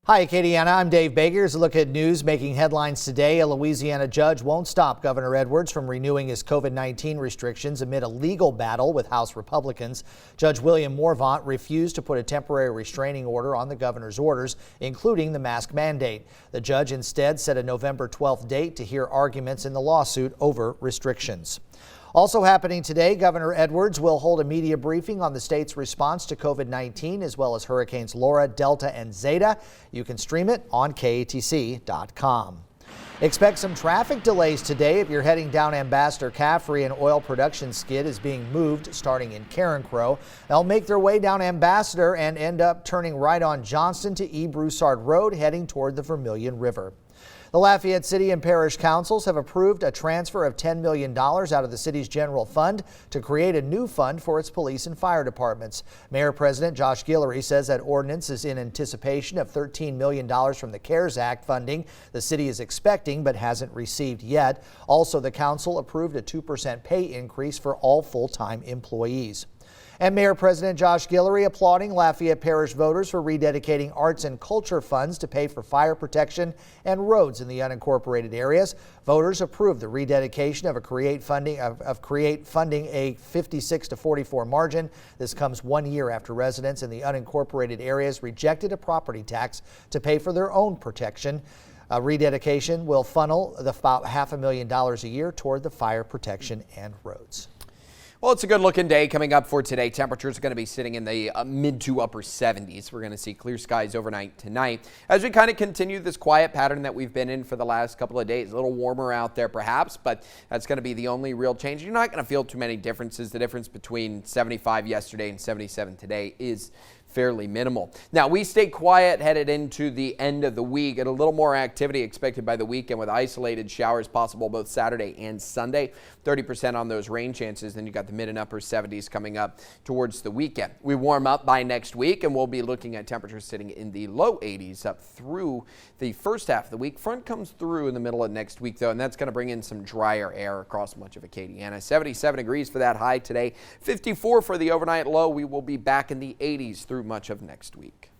Hi, Acadiana. I'm Dave Baker. Here's a look at news making headlines today. A Louisiana judge won't stop Governor Edwards from renewing his COVID-19 restrictions amid a legal battle with House Republicans. Judge William Morvant refused to put a temporary restraining order on the governor's orders, including the mask mandate. The judge instead set a November 12th date to hear arguments in the lawsuit over restrictions. Also happening today, Governor Edwards will hold a media briefing on the state's response to COVID-19 as well as Hurricanes Laura, Delta, and Zeta. You can stream it on KATC.com. Expect some traffic delays today if you're heading down Ambassador Caffrey. An oil production skid is being moved starting in Carencro. They'll make their way down Ambassador and end up turning right on Johnston to E. Broussard Road, heading toward the Vermilion River. The Lafayette City and Parish Councils have approved a transfer of $10 million out of the city's general fund to create a new fund for its police and fire departments. Mayor President Josh Guillory says that ordinance is in anticipation of $13 million from the CARES Act funding the city is expecting but hasn't received yet. Also, the council approved a 2% pay increase for all full-time employees. And Mayor President Josh Guillory applauding Lafayette Parish voters for rededicating arts and culture funds to pay for fire protection and roads in the unincorporated areas. Voters approved the rededication of Create funding a 56-44 margin. This comes 1 year after residents in the unincorporated areas rejected a property tax to pay for their own protection. Rededication will funnel about $500,000 a year toward the fire protection and roads. Well, it's a good looking day coming up for today. Temperatures are going to be sitting in the mid to upper 70s. We're going to see clear skies overnight tonight as we kind of continue this quiet pattern that we've been in for the last couple of days. A little warmer out there perhaps, but that's going to be the only real change. You're not going to feel too many differences. The difference between 75 yesterday and 77 today is fairly minimal. Now, we stay quiet headed into the end of the week, and a little more activity expected by the weekend with isolated showers possible both Saturday and Sunday. 30% on those rain chances. Then you got the mid and upper 70s coming up towards the weekend. We warm up by next week, and we'll be looking at temperatures sitting in the low 80s up through the first half of the week. Front comes through in the middle of next week, though, and that's going to bring in some drier air across much of Acadiana. 77 degrees for that high today, 54 for the overnight low. We will be back in the 80s through much of next week.